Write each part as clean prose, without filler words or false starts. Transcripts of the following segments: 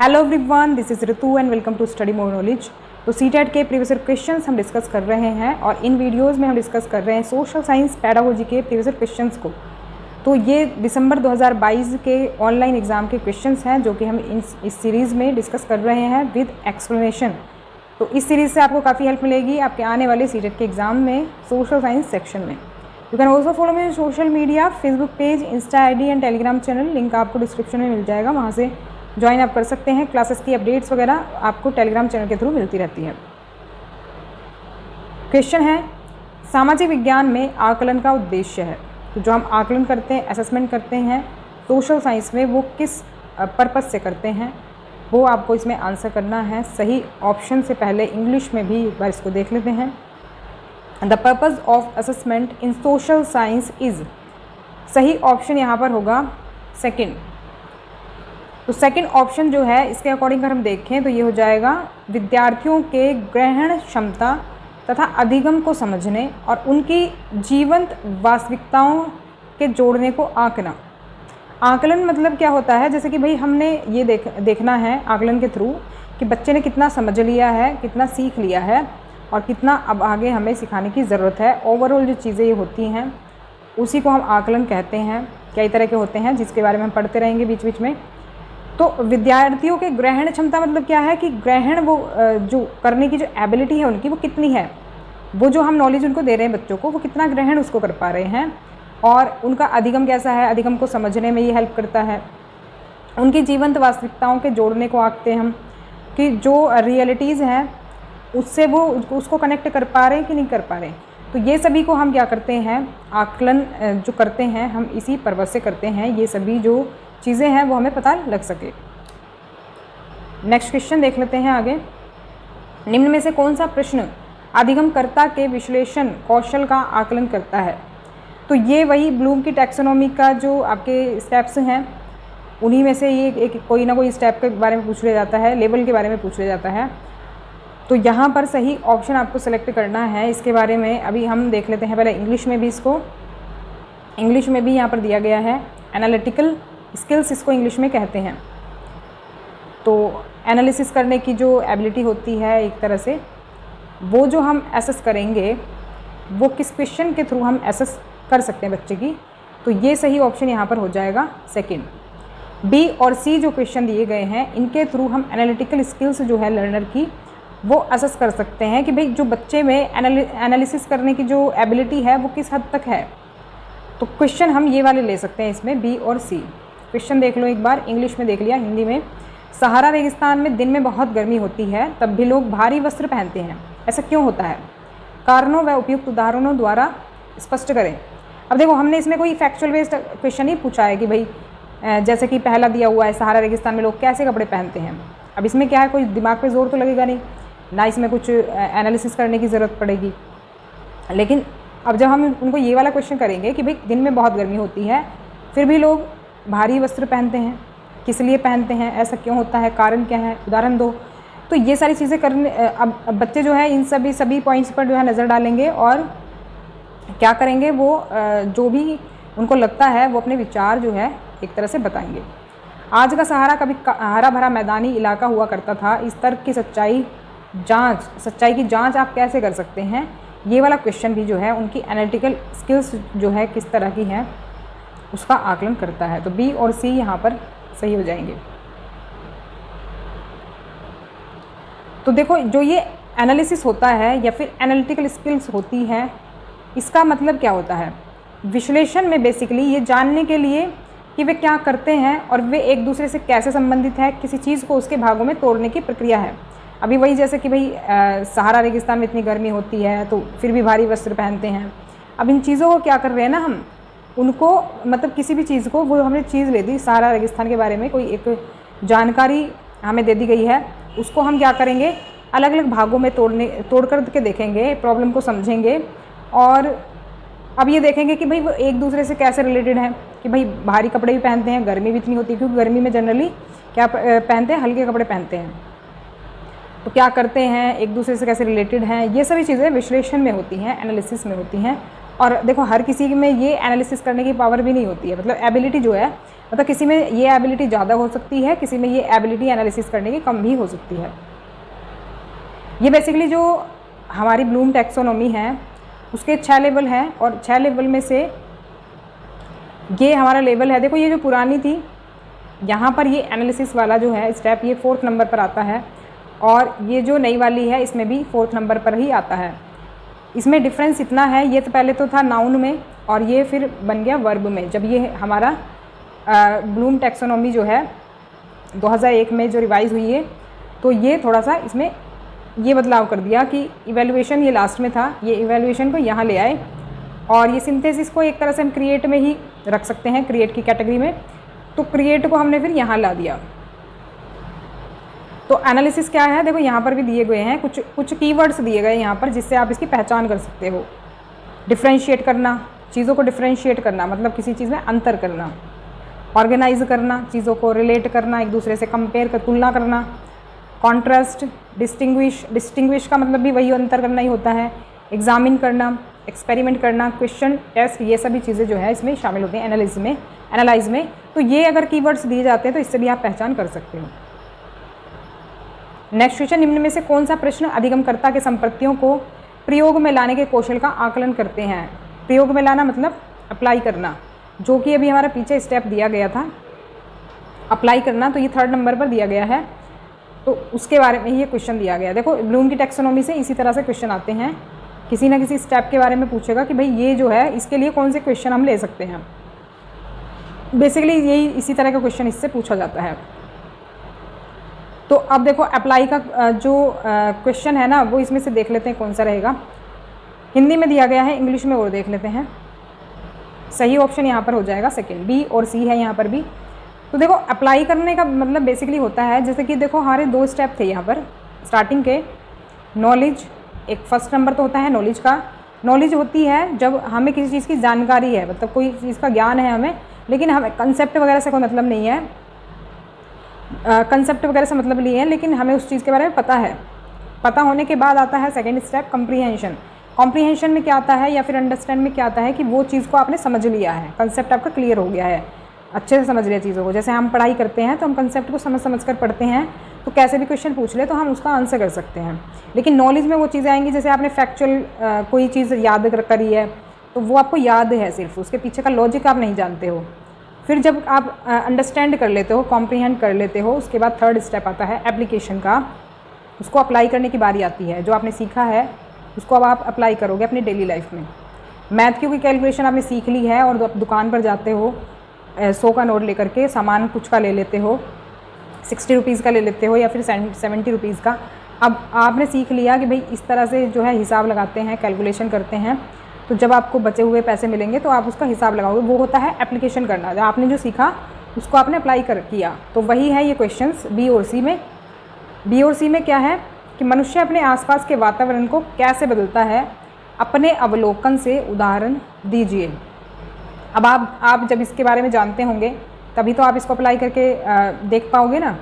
Hello everyone, this is Ritu and welcome to study more knowledge. तो CTET के previous year questions हम discuss कर रहे हैं और इन वीडियोस में हम डिस्कस कर रहे हैं सोशल साइंस पेडागोजी के प्रीवियस ईयर क्वेश्चंस को। तो ये दिसंबर 2022 के ऑनलाइन एग्ज़ाम के क्वेश्चंस हैं जो कि हम इस सीरीज़ में डिस्कस कर रहे हैं विद एक्सप्लेनेशन। तो इस सीरीज़ से आपको काफ़ी हेल्प मिलेगी आपके आने वाले सीटेट के एग्ज़ाम में सोशल साइंस सेक्शन में। You can also follow me social media, Facebook page, Insta ID and Telegram channel, link आपको डिस्क्रिप्शन में मिल जाएगा, वहाँ से ज्वाइन आप कर सकते हैं। क्लासेस की अपडेट्स वगैरह आपको टेलीग्राम चैनल के थ्रू मिलती रहती है। क्वेश्चन है, सामाजिक विज्ञान में आकलन का उद्देश्य है। तो जो हम आकलन करते हैं, असेसमेंट करते हैं सोशल साइंस में, वो किस पर्पस से करते हैं, वो आपको इसमें आंसर करना है। सही ऑप्शन से पहले इंग्लिश में भी एक बार इसको देख लेते हैं। The purpose of assessment in social science is, सही ऑप्शन यहाँ पर होगा सेकंड। तो सेकंड ऑप्शन जो है इसके अकॉर्डिंग अगर हम देखें तो ये हो जाएगा विद्यार्थियों के ग्रहण क्षमता तथा अधिगम को समझने और उनकी जीवंत वास्तविकताओं के जोड़ने को आंकना। आकलन मतलब क्या होता है, जैसे कि भाई हमने ये देखना है आकलन के थ्रू कि बच्चे ने कितना समझ लिया है, कितना सीख लिया है और कितना अब आगे हमें सिखाने की ज़रूरत है। ओवरऑल जो चीज़ें ये होती हैं उसी को हम आकलन कहते हैं। कई तरह के होते हैं जिसके बारे में हम पढ़ते रहेंगे बीच बीच में। तो विद्यार्थियों के ग्रहण क्षमता मतलब क्या है कि ग्रहण वो जो करने की जो एबिलिटी है उनकी वो कितनी है, वो जो हम नॉलेज उनको दे रहे हैं बच्चों को, वो कितना ग्रहण उसको कर पा रहे हैं। और उनका अधिगम कैसा है, अधिगम को समझने में ये हेल्प करता है। उनकी जीवंत वास्तविकताओं के जोड़ने को आंकते हम कि जो रियलिटीज़ हैं उससे वो उसको कनेक्ट कर पा रहे हैं कि नहीं कर पा रहे हैं। तो ये सभी को हम क्या करते हैं, आकलन जो करते हैं हम इसी पर्पस से करते हैं। ये सभी जो चीज़ें हैं वो हमें पता लग सके। नेक्स्ट क्वेश्चन देख लेते हैं आगे। निम्न में से कौन सा प्रश्न अधिगमकर्ता के विश्लेषण कौशल का आकलन करता है। तो ये वही ब्लूम की टैक्सोनॉमी का जो आपके स्टेप्स हैं उन्हीं में से ये एक कोई ना कोई स्टेप के बारे में पूछ लिया जाता है, लेवल के बारे में पूछ लिया जाता है। तो यहाँ पर सही ऑप्शन आपको सेलेक्ट करना है। इसके बारे में अभी हम देख लेते हैं पहले इंग्लिश में भी। इसको इंग्लिश में भी यहाँ पर दिया गया है, एनालिटिकल स्किल्स इसको इंग्लिश में कहते हैं। तो एनालिसिस करने की जो एबिलिटी होती है एक तरह से, वो जो हम एसेस करेंगे वो किस क्वेश्चन के थ्रू हम एसेस कर सकते हैं बच्चे की। तो ये सही ऑप्शन यहाँ पर हो जाएगा सेकंड। बी और सी जो क्वेश्चन दिए गए हैं इनके थ्रू हम एनालिटिकल स्किल्स जो है लर्नर की वो असेस कर सकते हैं कि भाई जो बच्चे में एनालिसिस करने की जो एबिलिटी है वो किस हद तक है। तो क्वेश्चन हम ये वाले ले सकते हैं इसमें, बी और सी। क्वेश्चन देख लो एक बार, इंग्लिश में देख लिया, हिंदी में। सहारा रेगिस्तान में दिन में बहुत गर्मी होती है, तब भी लोग भारी वस्त्र पहनते हैं, ऐसा क्यों होता है। कारणों व उपयुक्त उदाहरणों द्वारा स्पष्ट करें। अब देखो हमने इसमें कोई फैक्चुअल बेस्ड क्वेश्चन ही पूछा है कि भाई जैसे कि पहला दिया हुआ है सहारा रेगिस्तान में लोग कैसे कपड़े पहनते हैं। अब इसमें क्या है, कोई दिमाग पे जोर तो लगेगा नहीं, ना इसमें कुछ एनालिसिस करने की ज़रूरत पड़ेगी। लेकिन अब जब हम उनको ये वाला क्वेश्चन करेंगे कि भाई दिन में बहुत गर्मी होती है फिर भी लोग भारी वस्त्र पहनते हैं, किस लिए पहनते हैं, ऐसा क्यों होता है, कारण क्या है, उदाहरण दो। तो ये सारी चीज़ें करने अब बच्चे जो है इन सभी पॉइंट्स पर जो है नज़र डालेंगे और क्या करेंगे, वो जो भी उनको लगता है वो अपने विचार जो है एक तरह से बताएंगे। आज का सहारा कभी हरा भरा मैदानी इलाका हुआ करता था, इस तर्क की सच्चाई की जाँच आप कैसे कर सकते हैं। ये वाला क्वेश्चन भी जो है उनकी एनालिटिकल स्किल्स जो है किस तरह की है उसका आकलन करता है। तो बी और सी यहाँ पर सही हो जाएंगे। तो देखो जो ये एनालिसिस होता है या फिर एनालिटिकल स्किल्स होती है, इसका मतलब क्या होता है, विश्लेषण में बेसिकली ये जानने के लिए कि वे क्या करते हैं और वे एक दूसरे से कैसे संबंधित है, किसी चीज़ को उसके भागों में तोड़ने की प्रक्रिया है। अभी वही जैसे कि भाई सहारा रेगिस्तान में इतनी गर्मी होती है तो फिर भी भारी वस्त्र पहनते हैं। अब इन चीज़ों को क्या कर रहे हैं ना हम, उनको मतलब किसी भी चीज़ को, वो हमने चीज़ ले दी सहारा रेगिस्तान के बारे में, कोई एक जानकारी हमें दे दी गई है, उसको हम क्या करेंगे अलग अलग भागों में तोड़ कर के देखेंगे, प्रॉब्लम को समझेंगे और अब ये देखेंगे कि भाई वो एक दूसरे से कैसे रिलेटेड है। कि भाई भारी कपड़े भी पहनते हैं, गर्मी भी इतनी होती है, क्योंकि गर्मी में जनरली क्या पहनते हैं, हल्के कपड़े पहनते हैं। तो क्या करते हैं, एक दूसरे से कैसे रिलेटेड हैं, ये सभी चीज़ें विश्लेषण में होती हैं, एनालिसिस में होती हैं। और देखो हर किसी में ये एनालिसिस करने की पावर भी नहीं होती है, मतलब एबिलिटी जो है, मतलब किसी में ये एबिलिटी ज़्यादा हो सकती है, किसी में ये एबिलिटी एनालिसिस करने की कम भी हो सकती है। ये बेसिकली जो हमारी ब्लूम टैक्सोनॉमी है उसके 6 लेवल हैं, और 6 लेवल में से ये हमारा लेवल है, देखो ये जो पुरानी थी यहाँ पर ये एनालिसिस वाला जो है स्टेप ये 4th नंबर पर आता है, और ये जो नई वाली है इसमें भी 4th नंबर पर ही आता है। इसमें डिफरेंस इतना है, ये तो पहले तो था नाउन में और ये फिर बन गया वर्ब में। जब ये हमारा ब्लूम टैक्सोनॉमी जो है 2001 में जो रिवाइज हुई है, तो ये थोड़ा सा इसमें ये बदलाव कर दिया कि इवैल्यूएशन ये लास्ट में था, ये इवैल्यूएशन को यहाँ ले आए, और ये सिंथेसिस को एक तरह से हम क्रिएट में ही रख सकते हैं, क्रिएट की कैटेगरी में, तो क्रिएट को हमने फिर यहाँ ला दिया। तो एनालिसिस क्या है, देखो यहाँ पर भी दिए गए हैं कुछ कीवर्ड्स दिए गए यहाँ पर, जिससे आप इसकी पहचान कर सकते हो। डिफ्रेंशिएट करना, चीज़ों को डिफ्रेंशिएट करना मतलब किसी चीज़ में अंतर करना। ऑर्गेनाइज करना, चीज़ों को रिलेट करना, एक दूसरे से कंपेयर कर तुलना करना। कॉन्ट्रास्ट, डिस्टिंग्विश का मतलब भी वही अंतर करना ही होता है। एग्जामिन करना, एक्सपेरिमेंट करना, क्वेश्चन, टेस्ट, ये सभी चीज़ें जो है इसमें शामिल होती हैं एनालाइज में। तो ये अगर कीवर्ड्स दिए जाते हैं तो इससे भी आप पहचान कर सकते हो। नेक्स्ट क्वेश्चन, निम्न में से कौन सा प्रश्न अधिगमकर्ता के संपत्तियों को प्रयोग में लाने के कौशल का आकलन करते हैं। प्रयोग में लाना मतलब अप्लाई करना, जो कि अभी हमारा पीछे स्टेप दिया गया था अप्लाई करना, तो ये 3rd नंबर पर दिया गया है, तो उसके बारे में ये क्वेश्चन दिया गया है। देखो ब्लूम की टैक्सोनॉमी से इसी तरह से क्वेश्चन आते हैं, किसी ना किसी स्टेप के बारे में पूछेगा कि भाई ये जो है इसके लिए कौन से क्वेश्चन हम ले सकते हैं। बेसिकली यही इसी तरह का क्वेश्चन इससे पूछा जाता है। तो अब देखो अप्लाई का जो क्वेश्चन है ना वो इसमें से देख लेते हैं कौन सा रहेगा। हिंदी में दिया गया है, इंग्लिश में और देख लेते हैं। सही ऑप्शन यहाँ पर हो जाएगा सेकंड, बी और सी है यहाँ पर भी। तो देखो अप्लाई करने का मतलब बेसिकली होता है, जैसे कि देखो हमारे 2 स्टेप थे यहाँ पर स्टार्टिंग के। नॉलेज, एक फर्स्ट नंबर तो होता है नॉलेज का। नॉलेज होती है जब हमें किसी चीज़ की जानकारी है, मतलब कोई चीज़ का ज्ञान है हमें, लेकिन हमें कंसेप्ट वगैरह से कोई मतलब नहीं है, कंसेप्ट वगैरह से मतलब नहीं है, लेकिन हमें उस चीज़ के बारे में पता है। पता होने के बाद आता है सेकंड स्टेप कॉम्प्रीहेंशन। कॉम्प्रीहेंशन में क्या आता है या फिर अंडरस्टैंड में क्या आता है कि वो चीज़ को आपने समझ लिया है, कंसेप्ट आपका क्लियर हो गया है, अच्छे से समझ लिया चीज़ों को। जैसे हम पढ़ाई करते हैं तो हम कंसेप्ट को समझ कर पढ़ते हैं, तो कैसे भी क्वेश्चन पूछ ले तो हम उसका आंसर कर सकते हैं। लेकिन नॉलेज में वो चीज़ें आएंगी, जैसे आपने फैक्चुअल कोई चीज़ याद करी है तो वो आपको याद है, सिर्फ उसके पीछे का लॉजिक आप नहीं जानते हो। फिर जब आप अंडरस्टैंड कर लेते हो, कॉम्प्रीहेंड कर लेते हो, उसके बाद 3rd स्टेप आता है एप्लीकेशन का। उसको अप्लाई करने की बारी आती है। जो आपने सीखा है उसको अब आप अप्लाई करोगे अपनी डेली लाइफ में। मैथ की कैलकुलेशन आपने सीख ली है और दुकान पर जाते हो 100 का नोट लेकर के, सामान कुछ का ले लेते हो, 60 रुपीज़ का ले लेते हो या फिर 70 रुपीज़ का। अब आपने सीख लिया कि भाई इस तरह से जो है हिसाब लगाते हैं, कैलकुलेशन करते हैं, तो जब आपको बचे हुए पैसे मिलेंगे तो आप उसका हिसाब लगाओगे। वो होता है एप्लीकेशन करना, जब आपने जो सीखा उसको आपने अप्लाई किया। तो वही है ये क्वेश्चंस बी और सी में। बी और सी में क्या है कि मनुष्य अपने आसपास के वातावरण को कैसे बदलता है, अपने अवलोकन से उदाहरण दीजिए। अब आप जब इसके बारे में जानते होंगे तभी तो आप इसको अप्लाई करके देख पाओगे ना।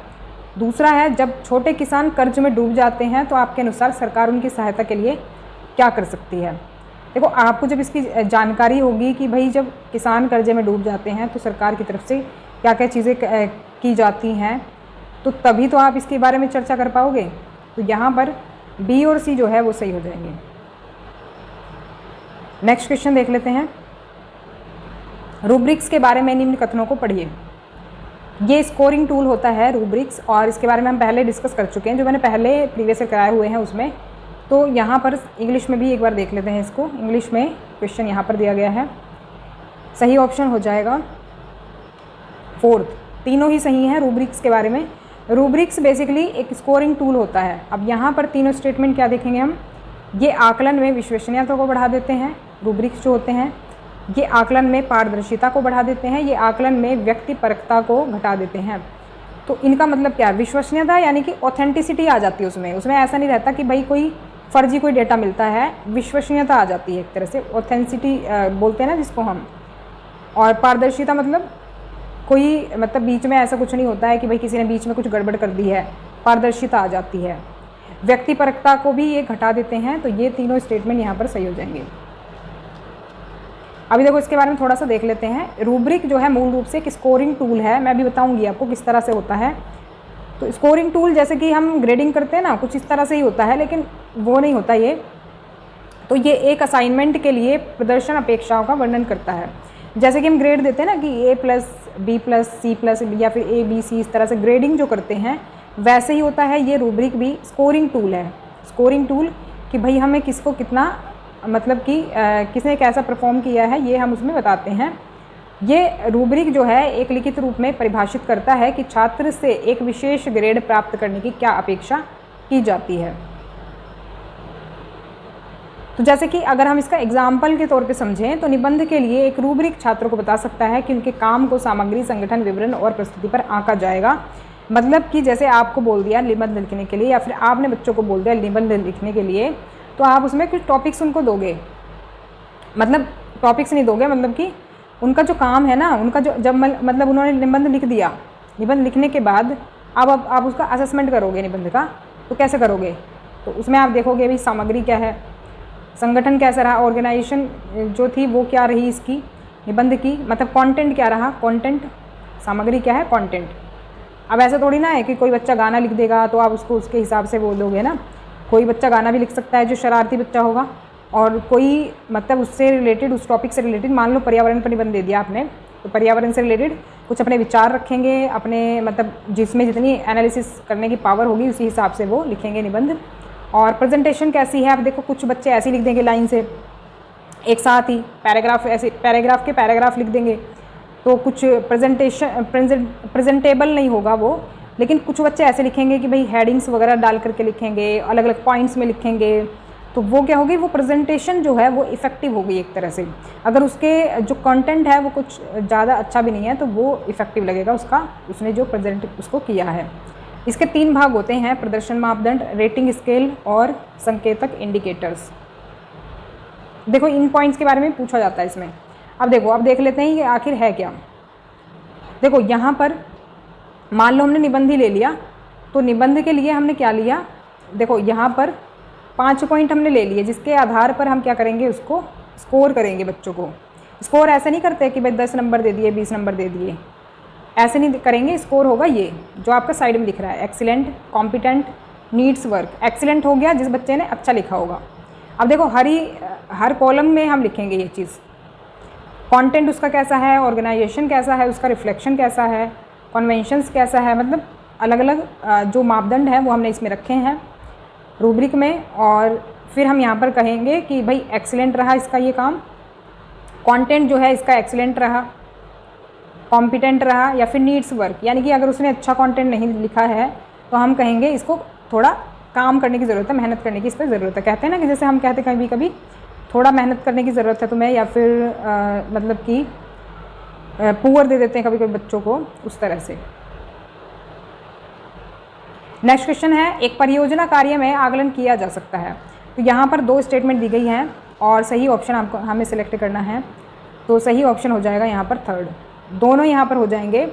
दूसरा है, जब छोटे किसान कर्ज में डूब जाते हैं तो आपके अनुसार सरकार उनकी सहायता के लिए क्या कर सकती है। देखो आपको जब इसकी जानकारी होगी कि भाई जब किसान कर्जे में डूब जाते हैं तो सरकार की तरफ से क्या क्या चीज़ें की जाती हैं, तो तभी तो आप इसके बारे में चर्चा कर पाओगे। तो यहाँ पर बी और सी जो है वो सही हो जाएंगे। नेक्स्ट क्वेश्चन देख लेते हैं। रूब्रिक्स के बारे में निम्न कथनों को पढ़िए। ये स्कोरिंग टूल होता है रूब्रिक्स, और इसके बारे में हम पहले डिस्कस कर चुके हैं, जो मैंने पहले प्रीवियस ईयर कराए हुए हैं उसमें। तो यहाँ पर इंग्लिश में भी एक बार देख लेते हैं इसको। इंग्लिश में क्वेश्चन यहाँ पर दिया गया है, सही ऑप्शन हो जाएगा 4th। तीनों ही सही हैं रूब्रिक्स के बारे में। रूब्रिक्स बेसिकली एक स्कोरिंग टूल होता है। अब यहाँ पर तीनों स्टेटमेंट क्या देखेंगे हम, ये आकलन में विश्वसनीयता को बढ़ा देते हैं। रूब्रिक्स जो होते हैं ये आकलन में पारदर्शिता को बढ़ा देते हैं, ये आकलन में व्यक्तिपरकता को घटा देते हैं। तो इनका मतलब क्या है, विश्वसनीयता यानी कि ऑथेंटिसिटी आ जाती है उसमें ऐसा नहीं रहता कि भाई कोई फर्जी कोई डेटा मिलता है, विश्वसनीयता आ जाती है एक तरह से, ऑथेंटिसिटी बोलते हैं ना जिसको हम। और पारदर्शिता मतलब कोई मतलब बीच में ऐसा कुछ नहीं होता है कि भाई किसी ने बीच में कुछ गड़बड़ कर दी है, पारदर्शिता आ जाती है। व्यक्तिपरकता को भी ये घटा देते हैं। तो ये तीनों स्टेटमेंट यहाँ पर सही हो जाएंगे। अभी देखो इसके बारे में थोड़ा सा देख लेते हैं। रूब्रिक जो है मूल रूप से एक स्कोरिंग टूल है, मैं भी बताऊंगी आपको किस तरह से होता है। तो स्कोरिंग टूल जैसे कि हम ग्रेडिंग करते हैं ना, कुछ इस तरह से ही होता है, लेकिन वो नहीं होता ये। तो ये एक असाइनमेंट के लिए प्रदर्शन अपेक्षाओं का वर्णन करता है। जैसे कि हम ग्रेड देते हैं ना कि A+, B+, C+ या फिर ABC, इस तरह से ग्रेडिंग जो करते हैं वैसे ही होता है ये रूब्रिक भी। स्कोरिंग टूल है, स्कोरिंग टूल कि भाई हमें किसको कितना, मतलब कि किसने कैसा परफॉर्म किया है ये हम उसमें बताते हैं। ये रूब्रिक जो है एक लिखित रूप में परिभाषित करता है कि छात्र से एक विशेष ग्रेड प्राप्त करने की क्या अपेक्षा की जाती है। तो जैसे कि अगर हम इसका एग्जाम्पल के तौर पे समझें तो निबंध के लिए एक रूब्रिक छात्रों को बता सकता है कि उनके काम को सामग्री, संगठन, विवरण और प्रस्तुति पर आंका जाएगा। मतलब कि जैसे आपको बोल दिया निबंध लिखने के लिए, या फिर आपने बच्चों को बोल दिया निबंध लिखने के लिए, तो आप उसमें कुछ टॉपिक्स उनको दोगे, मतलब टॉपिक्स नहीं दोगे, मतलब कि उनका जो काम है ना, उनका जो जब मतलब उन्होंने निबंध लिख दिया, निबंध लिखने के बाद अब आप उसका असेसमेंट करोगे निबंध का। तो कैसे करोगे? तो उसमें आप देखोगे भाई सामग्री क्या है, संगठन कैसा रहा, ऑर्गेनाइजेशन जो थी वो क्या रही इसकी निबंध की, मतलब कंटेंट क्या रहा, कंटेंट, सामग्री क्या है, कंटेंट। अब ऐसा थोड़ी ना है कि कोई बच्चा गाना लिख देगा तो आप उसको उसके हिसाब से बोल दोगे ना। कोई बच्चा गाना भी लिख सकता है जो शरारती बच्चा होगा, और कोई मतलब उससे रिलेटेड, उस टॉपिक से रिलेटेड, मान लो पर्यावरण पर निबंध दे दिया आपने, तो पर्यावरण से रिलेटेड कुछ अपने विचार रखेंगे, अपने मतलब जिसमें जितनी एनालिसिस करने की पावर होगी उसी हिसाब से वो लिखेंगे निबंध। और प्रेजेंटेशन कैसी है, अब देखो कुछ बच्चे ऐसे लिख देंगे लाइन से एक साथ ही, पैराग्राफ ऐसे, पैराग्राफ के पैराग्राफ लिख देंगे, तो कुछ प्रेजेंटेबल नहीं होगा वो। लेकिन कुछ बच्चे ऐसे लिखेंगे कि भाई हेडिंग्स वगैरह डाल करके लिखेंगे, अलग अलग पॉइंट्स में लिखेंगे, तो वो क्या होगी, वो प्रेजेंटेशन जो है वो इफ़ेक्टिव होगी एक तरह से। अगर उसके जो कंटेंट है वो कुछ ज़्यादा अच्छा भी नहीं है तो वो इफ़ेक्टिव लगेगा उसका, उसने जो प्रेजेंट उसको किया है। इसके 3 भाग होते हैं, प्रदर्शन मापदंड, रेटिंग स्केल और संकेतक इंडिकेटर्स। देखो इन पॉइंट्स के बारे में पूछा जाता है इसमें। अब देखो, अब देख लेते हैं कि आखिर है क्या। देखो यहाँ पर मान लो हमने निबंध ही ले लिया, तो निबंध के लिए हमने क्या लिया, देखो यहाँ पर 5 पॉइंट हमने ले लिए, जिसके आधार पर हम क्या करेंगे, उसको स्कोर करेंगे बच्चों को। स्कोर ऐसे नहीं करते कि भाई 10 नंबर दे दिए, 20 नंबर दे दिए, ऐसे नहीं करेंगे। स्कोर होगा ये जो आपका साइड में दिख रहा है, excellent, competent, needs work. Excellent हो गया जिस बच्चे ने अच्छा लिखा होगा। अब देखो हर कॉलम में हम लिखेंगे ये चीज़, कंटेंट उसका कैसा है, ऑर्गेनाइजेशन कैसा है, उसका रिफ्लेक्शन कैसा है, कन्वेंशंस कैसा है, मतलब अलग अलग जो मापदंड हैं वो हमने इसमें रखे हैं रूब्रिक में। और फिर हम यहाँ पर कहेंगे कि भाई एक्सीलेंट रहा इसका ये काम, कंटेंट जो है इसका एक्सीलेंट रहा, कॉम्पिटेंट रहा, या फिर नीड्स वर्क, यानी कि अगर उसने अच्छा कंटेंट नहीं लिखा है तो हम कहेंगे इसको थोड़ा काम करने की ज़रूरत है, मेहनत करने की इस पर ज़रूरत है। कहते हैं ना कि जैसे हम कहते हैं कभी कभी थोड़ा मेहनत करने की ज़रूरत है तुम्हें, या फिर मतलब कि पुअर दे देते हैं कभी कभी बच्चों को, उस तरह से। नेक्स्ट क्वेश्चन है, एक परियोजना कार्य में आकलन किया जा सकता है। तो यहाँ पर 2 स्टेटमेंट दी गई हैं और सही ऑप्शन हमको हमें सिलेक्ट करना है। तो सही ऑप्शन हो जाएगा यहाँ पर 3rd, दोनों यहाँ पर हो जाएंगे।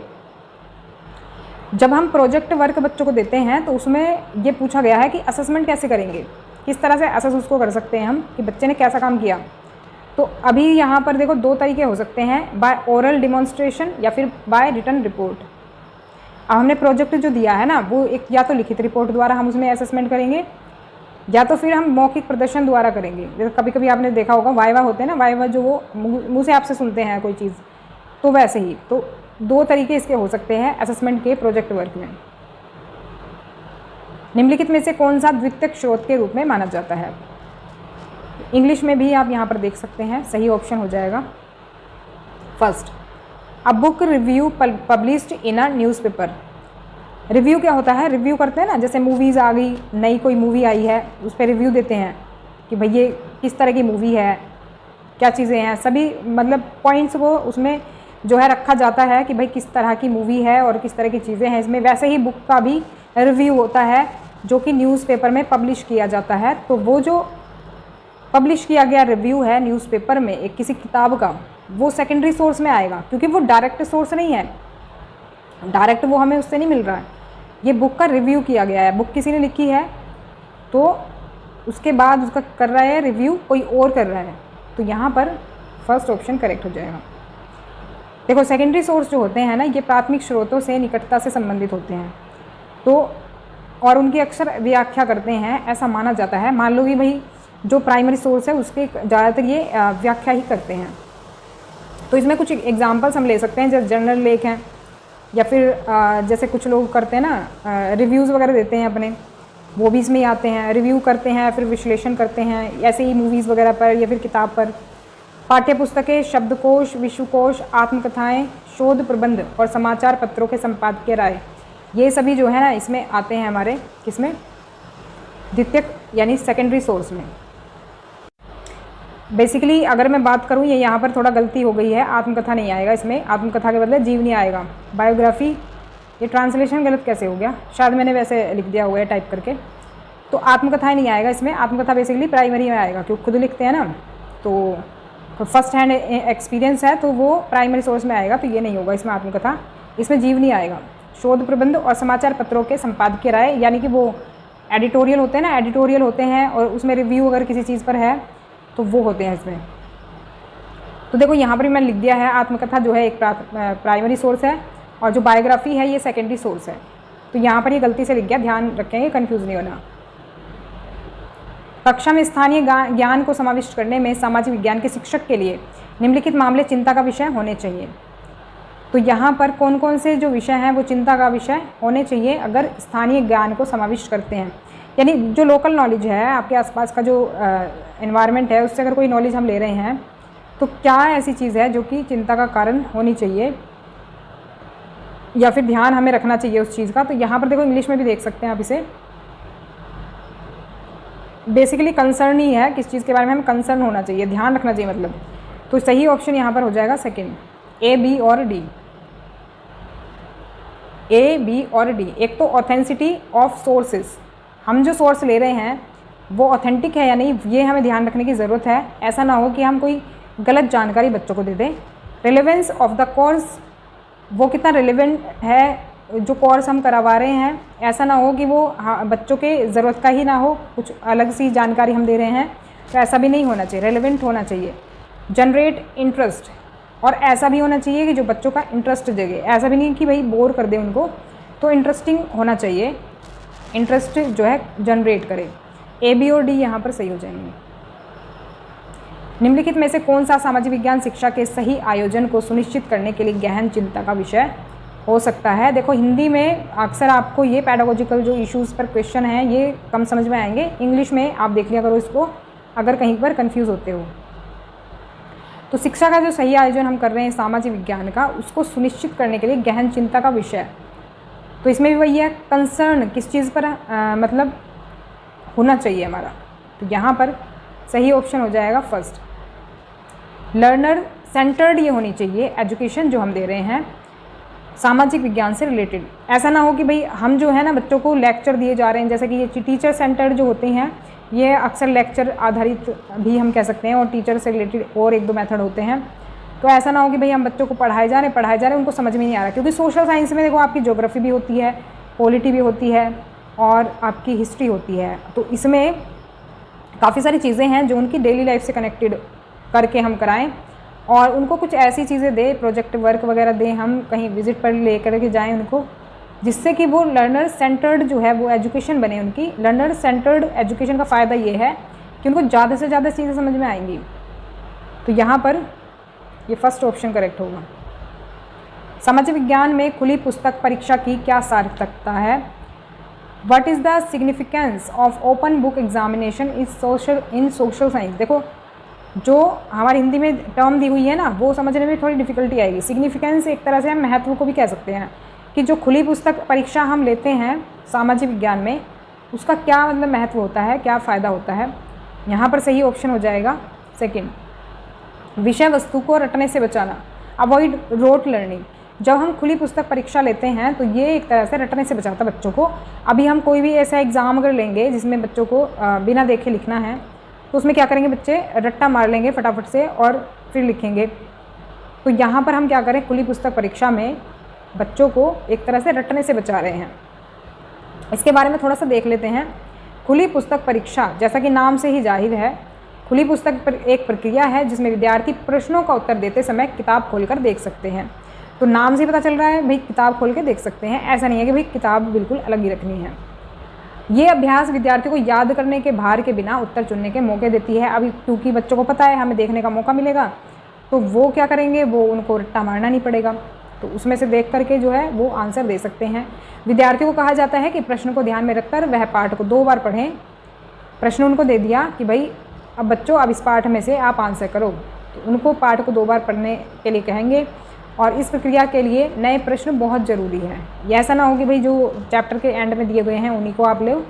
जब हम प्रोजेक्ट वर्क बच्चों को देते हैं तो उसमें ये पूछा गया है कि असेसमेंट कैसे करेंगे, किस तरह से असेस उसको कर सकते हैं हम कि बच्चे ने कैसा काम किया। तो अभी यहाँ पर देखो 2 तरीके हो सकते हैं, बाय ओरल डिमॉन्स्ट्रेशन या फिर बाय रिटन रिपोर्ट। अब हमने प्रोजेक्ट जो दिया है ना वो एक या तो लिखित रिपोर्ट द्वारा हम उसमें असेसमेंट करेंगे, या तो फिर हम मौखिक प्रदर्शन द्वारा करेंगे। जैसे कभी कभी आपने देखा होगा वाइवा होते हैं ना, वाइवा जो वो मुँह से आपसे सुनते हैं कोई चीज़, तो वैसे ही। तो 2 तरीके इसके हो सकते हैं असेसमेंट के प्रोजेक्ट वर्क में। निम्नलिखित में से कौन सा द्वितीयक स्रोत के रूप में माना जाता है? इंग्लिश में भी आप यहाँ पर देख सकते हैं, सही ऑप्शन हो जाएगा first, a book review published in a newspaper. Review क्या होता है, रिव्यू करते हैं ना, जैसे मूवीज़ आ गई, नई कोई मूवी आई है उस पर रिव्यू देते हैं कि भाई ये किस तरह की मूवी है, क्या चीज़ें हैं, सभी मतलब पॉइंट्स वो उसमें जो है रखा जाता है कि भाई किस तरह की मूवी है और किस तरह की चीज़ें हैं इसमें। वैसे ही बुक का भी रिव्यू होता है जो कि न्यूज़पेपर में पब्लिश किया जाता है। तो वो जो पब्लिश किया गया रिव्यू है न्यूज़पेपर में एक किसी किताब का, वो सेकेंडरी सोर्स में आएगा, क्योंकि वो डायरेक्ट सोर्स नहीं है, डायरेक्ट वो हमें उससे नहीं मिल रहा है। ये बुक का रिव्यू किया गया है, बुक किसी ने लिखी है तो उसके बाद उसका कर रहा है रिव्यू कोई और कर रहा है। तो यहाँ पर फर्स्ट ऑप्शन करेक्ट हो जाएगा। देखो सेकेंडरी सोर्स जो होते हैं ना, ये प्राथमिक स्रोतों से निकटता से संबंधित होते हैं, तो और उनकी अक्सर व्याख्या करते हैं, ऐसा माना जाता है। मान लो कि भाई जो प्राइमरी सोर्स है उसके ज़्यादातर ये व्याख्या ही करते हैं। तो इसमें कुछ एग्जांपल्स हम ले सकते हैं, जैसे जनरल लेख हैं, या फिर जैसे कुछ लोग करते हैं ना रिव्यूज़ वगैरह देते हैं अपने, वो भी इसमें ही आते हैं। रिव्यू करते हैं, फिर विश्लेषण करते हैं, ऐसे ही मूवीज़ वगैरह पर या फिर किताब पर। पाठ्य पुस्तकें, शब्दकोश, विश्वकोश, आत्मकथाएं, शोध प्रबंध और समाचार पत्रों के संपादकीय राय, ये सभी जो है ना इसमें आते हैं हमारे किसमें, द्वितीयक यानी सेकेंडरी सोर्स में। बेसिकली अगर मैं बात करूँ, ये यहाँ पर थोड़ा गलती हो गई है, आत्मकथा नहीं आएगा इसमें, आत्मकथा के बदले जीवनी आएगा। बायोग्राफी, ये ट्रांसलेशन गलत कैसे हो गया, शायद मैंने वैसे लिख दिया हुआ है टाइप करके, तो आत्मकथा नहीं आएगा इसमें। आत्मकथा बेसिकली प्राइमरी में आएगा, क्योंकि खुद लिखते हैं ना, तो फर्स्ट हैंड एक्सपीरियंस है तो वो प्राइमरी सोर्स में आएगा, तो ये नहीं होगा इसमें आत्मकथा, इसमें जीवनी आएगा। शोध प्रबंध और समाचार पत्रों के संपादकीय राय, यानी कि वो एडिटोरियल होते हैं ना, एडिटोरियल होते हैं और उसमें रिव्यू अगर किसी चीज़ पर है तो वो होते हैं इसमें। तो देखो यहाँ पर भी मैंने लिख दिया है, आत्मकथा जो है एक प्राइमरी सोर्स है और जो बायोग्राफी है ये सेकेंडरी सोर्स है। तो यहाँ पर ये गलती से लिख गया, ध्यान रखेंगे, कन्फ्यूज़ नहीं होना। कक्षा में स्थानीय ज्ञान को समाविष्ट करने में सामाजिक विज्ञान के शिक्षक के लिए निम्नलिखित मामले चिंता का विषय होने चाहिए। तो यहाँ पर कौन कौन से जो विषय हैं वो चिंता का विषय होने चाहिए अगर स्थानीय ज्ञान को समाविष्ट करते हैं, यानी जो लोकल नॉलेज है, आपके आसपास का जो एनवायरनमेंट है, उससे अगर कोई नॉलेज हम ले रहे हैं तो क्या ऐसी चीज़ है जो कि चिंता का कारण होनी चाहिए या फिर ध्यान हमें रखना चाहिए उस चीज़ का। तो यहाँ पर देखो इंग्लिश में भी देख सकते हैं आप इसे, बेसिकली कंसर्न ही है, किस चीज़ के बारे में हमें कंसर्न होना चाहिए, ध्यान रखना चाहिए मतलब। तो सही ऑप्शन यहाँ पर हो जाएगा सेकेंड, ए, बी और डी। ए, बी और डी। एक तो ऑथेंटिसिटी ऑफ सोर्सेस, हम जो सोर्स ले रहे हैं वो ऑथेंटिक है या नहीं, ये हमें ध्यान रखने की ज़रूरत है। ऐसा ना हो कि हम कोई गलत जानकारी बच्चों को दे दें। रिलेवेंस ऑफ द कोर्स, वो कितना रिलेवेंट है जो कोर्स हम करवा रहे हैं, ऐसा ना हो कि वो बच्चों के ज़रूरत का ही ना हो, कुछ अलग सी जानकारी हम दे रहे हैं, तो ऐसा भी नहीं होना चाहिए, रेलेवेंट होना चाहिए। जनरेट इंटरेस्ट, और ऐसा भी होना चाहिए कि जो बच्चों का इंटरेस्ट जगे, ऐसा भी नहीं कि भाई बोर कर दे उनको, तो इंटरेस्टिंग होना चाहिए, इंटरेस्ट जो है जनरेट करे। ए, बी और डी यहाँ पर सही हो जाएंगे। निम्नलिखित में से कौन सा सामाजिक विज्ञान शिक्षा के सही आयोजन को सुनिश्चित करने के लिए गहन चिंता का विषय हो सकता है। देखो हिंदी में अक्सर आपको ये पैडागोजिकल जो इश्यूज़ पर क्वेश्चन हैं ये कम समझ में आएंगे, इंग्लिश में आप देख लिया करो इसको अगर कहीं पर कंफ्यूज होते हो। तो शिक्षा का जो सही आयोजन हम कर रहे हैं सामाजिक विज्ञान का, उसको सुनिश्चित करने के लिए गहन चिंता का विषय, तो इसमें भी वही है, कंसर्न किस चीज़ पर मतलब होना चाहिए हमारा, तो यहाँ पर सही ऑप्शन हो जाएगा फर्स्ट, लर्नर सेंटर्ड ये होनी चाहिए एजुकेशन जो हम दे रहे हैं सामाजिक विज्ञान से रिलेटेड। ऐसा ना हो कि भाई हम जो है ना बच्चों को लेक्चर दिए जा रहे हैं, जैसे कि ये टीचर सेंटर्ड जो होते हैं ये अक्सर लेक्चर आधारित भी हम कह सकते हैं, और टीचर से रिलेटेड और एक दो मेथड होते हैं। तो ऐसा ना हो कि भाई हम बच्चों को पढ़ाए जा रहे हैं उनको समझ में नहीं आ रहा, क्योंकि सोशल साइंस में देखो आपकी ज्योग्राफी भी होती है, पॉलिटी भी होती है और आपकी हिस्ट्री होती है, तो इसमें काफ़ी सारी चीज़ें हैं जो उनकी डेली लाइफ से कनेक्टेड करके हम कराएं, और उनको कुछ ऐसी चीज़ें दें, प्रोजेक्ट वर्क वगैरह दें, हम कहीं विजिट पर ले करके जाएँ उनको, जिससे कि वो लर्नर सेंटर्ड जो है वो एजुकेशन बने उनकी। लर्नर सेंटर्ड एजुकेशन का फ़ायदा ये है कि उनको ज़्यादा से ज़्यादा चीज़ें समझ में आएंगी। तो यहाँ पर ये फर्स्ट ऑप्शन करेक्ट होगा। सामाजिक विज्ञान में खुली पुस्तक परीक्षा की क्या सार्थकता है? What is the significance of open book examination in social science. देखो जो हमारी हिंदी में टर्म दी हुई है ना वो समझने में थोड़ी डिफ़िकल्टी आएगी। सिग्निफिकेंस एक तरह से हम महत्व को भी कह सकते हैं कि जो खुली पुस्तक परीक्षा हम लेते हैं सामाजिक विज्ञान में उसका क्या मतलब महत्व होता है, क्या फ़ायदा होता है। यहाँ पर सही ऑप्शन हो जाएगा सेकंड, विषय वस्तु को रटने से बचाना, अवॉइड रोट लर्निंग। जब हम खुली पुस्तक परीक्षा लेते हैं तो ये एक तरह से रटने से बचाता है बच्चों को। अभी हम कोई भी ऐसा एग्ज़ाम अगर लेंगे जिसमें बच्चों को बिना देखे लिखना है तो उसमें क्या करेंगे, बच्चे रट्टा मार लेंगे फटाफट से और फिर लिखेंगे। तो यहाँ पर हम क्या करें, खुली पुस्तक परीक्षा में बच्चों को एक तरह से रटने से बचा रहे हैं। इसके बारे में थोड़ा सा देख लेते हैं। खुली पुस्तक परीक्षा जैसा कि नाम से ही जाहिर है, खुली पुस्तक पर एक प्रक्रिया है जिसमें विद्यार्थी प्रश्नों का उत्तर देते समय किताब खोलकर देख सकते हैं। तो नाम से पता चल रहा है भाई किताब खोल के देख सकते हैं, ऐसा नहीं है कि भाई किताब बिल्कुल अलग ही रखनी है। ये अभ्यास विद्यार्थियों को याद करने के भार के बिना उत्तर चुनने के मौके देती है। अभी क्योंकि बच्चों को पता है हमें देखने का मौका मिलेगा, तो वो क्या करेंगे, वो उनको रट्टा मारना नहीं पड़ेगा, तो उसमें से देख करके जो है वो आंसर दे सकते हैं। विद्यार्थियों को कहा जाता है कि प्रश्न को ध्यान में रखकर वह पाठ को 2 बार पढ़ें। प्रश्न उनको दे दिया कि भाई अब बच्चों अब इस पाठ में से आप आंसर करो, तो उनको पाठ को 2 बार पढ़ने के लिए कहेंगे। और इस प्रक्रिया के लिए नए प्रश्न बहुत ज़रूरी है। ये ऐसा ना हो कि भाई जो चैप्टर के एंड में दिए गए हैं उन्हीं को आप लो,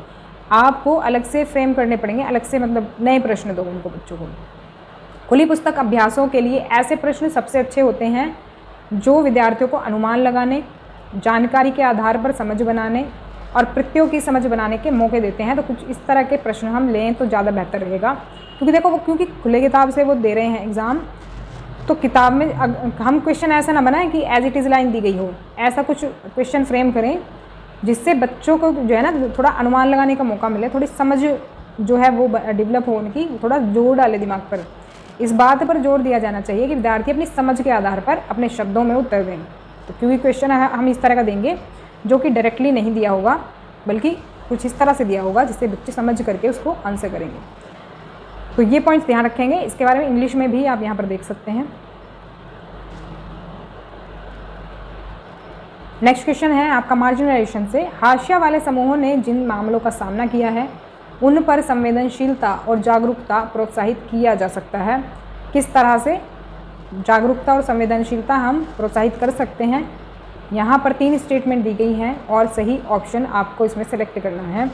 आपको अलग से फ्रेम करने पड़ेंगे, अलग से मतलब नए प्रश्न दो उनको बच्चों को। खुली पुस्तक अभ्यासों के लिए ऐसे प्रश्न सबसे अच्छे होते हैं जो विद्यार्थियों को अनुमान लगाने, जानकारी के आधार पर समझ बनाने और प्रत्ययों की समझ बनाने के मौके देते हैं। तो कुछ इस तरह के प्रश्न हम लें तो ज़्यादा बेहतर रहेगा, क्योंकि देखो वो क्योंकि खुले किताब से वो दे रहे हैं एग्ज़ाम, तो किताब में हम क्वेश्चन ऐसा ना बनाएं कि एज इट इज़ लाइन दी गई हो, ऐसा कुछ क्वेश्चन फ्रेम करें जिससे बच्चों को जो है ना थोड़ा अनुमान लगाने का मौका मिले, थोड़ी समझ जो है वो डेवलप हो उनकी, थोड़ा जोर डाले दिमाग पर। इस बात पर जोर दिया जाना चाहिए कि विद्यार्थी अपनी समझ के आधार पर अपने शब्दों में उत्तर दें। तो क्योंकि क्वेश्चन हम इस तरह का देंगे जो कि डायरेक्टली नहीं दिया होगा, बल्कि कुछ इस तरह से दिया होगा जिससे बच्चे समझ करके उसको आंसर करेंगे। तो ये पॉइंट्स ध्यान रखेंगे। इसके बारे में इंग्लिश में भी आप यहाँ पर देख सकते हैं। नेक्स्ट क्वेश्चन है आपका मार्जिनलाइजेशन से। हाशिया वाले समूहों ने जिन मामलों का सामना किया है उन पर संवेदनशीलता और जागरूकता प्रोत्साहित किया जा सकता है। किस तरह से जागरूकता और संवेदनशीलता हम प्रोत्साहित कर सकते हैं? यहाँ पर 3 स्टेटमेंट दी गई हैं और सही ऑप्शन आपको इसमें सेलेक्ट करना है।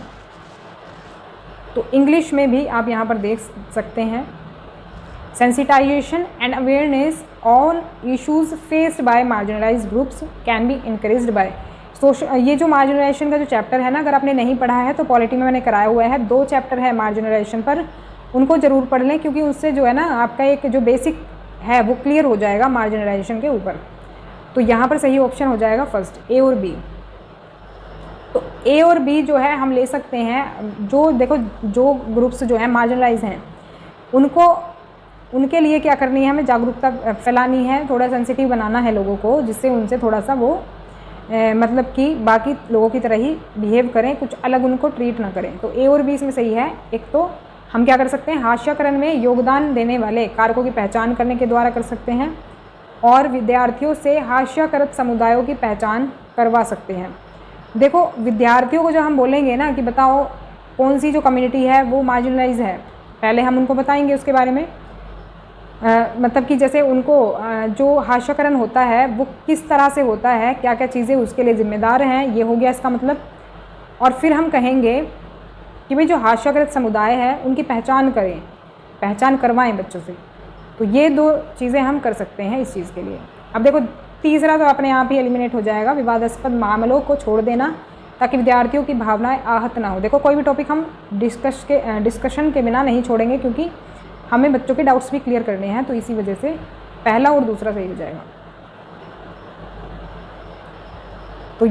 तो इंग्लिश में भी आप यहाँ पर देख सकते हैं, sensitisation and awareness on issues faced by marginalised groups can be encouraged by social. ये जो मार्जिनलाइजेशन का जो चैप्टर है ना, अगर आपने नहीं पढ़ा है तो पॉलिटी में मैंने कराया हुआ है, 2 चैप्टर है मार्जिनलाइजेशन पर, उनको ज़रूर पढ़ लें, क्योंकि उससे जो है ना आपका एक जो बेसिक है वो क्लियर हो जाएगा मार्जिनलाइजेशन के ऊपर। तो यहाँ पर सही ऑप्शन हो जाएगा फर्स्ट, ए और बी। तो ए और बी जो है हम ले सकते हैं। जो देखो जो ग्रुप्स जो है मार्जिनलाइज हैं उनके लिए क्या करनी है, हमें जागरूकता फैलानी है, थोड़ा सेंसिटिव बनाना है लोगों को, जिससे उनसे थोड़ा सा वो मतलब कि बाकी लोगों की तरह ही बिहेव करें, कुछ अलग उनको ट्रीट ना करें। तो ए और बी इसमें सही है। एक तो हम क्या कर सकते हैं, हास्यकरण में योगदान देने वाले कारकों की पहचान करने के द्वारा कर सकते हैं और विद्यार्थियों से हास्यकृत समुदायों की पहचान करवा सकते हैं। देखो विद्यार्थियों को जो हम बोलेंगे ना कि बताओ कौन सी जो कम्युनिटी है वो मार्जिनलाइज है, पहले हम उनको बताएंगे उसके बारे में, मतलब कि जैसे उनको जो हास्यकरण होता है वो किस तरह से होता है, क्या क्या चीज़ें उसके लिए जिम्मेदार हैं, ये हो गया इसका मतलब। और फिर हम कहेंगे कि भाई जो हास्यकृत समुदाय है उनकी पहचान करें, पहचान करवाएं बच्चों से। तो ये 2 चीज़ें हम कर सकते हैं इस चीज़ के लिए। अब देखो तीसरा तो अपने आप ही एलिमिनेट हो जाएगा, विवादास्पद मामलों को छोड़ देना ताकि विद्यार्थियों की भावनाएं आहत ना हो। देखो कोई भी टॉपिक हम डिस्कशन के बिना नहीं छोड़ेंगे, क्योंकि हमें बच्चों के डाउट्स भी क्लियर करने हैं, तो इसी वजह से पहला और दूसरा सही हो जाएगा। तो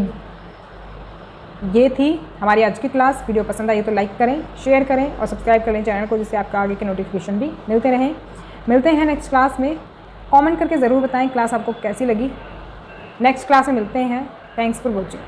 ये थी हमारी आज की क्लास। वीडियो पसंद आई तो लाइक करें, शेयर करें और सब्सक्राइब कर लें चैनल को, जिससे आपका आगे के नोटिफिकेशन भी मिलते रहें। मिलते हैं नेक्स्ट क्लास में। कमेंट करके ज़रूर बताएं क्लास आपको कैसी लगी। नेक्स्ट क्लास में मिलते हैं। Thanks for watching.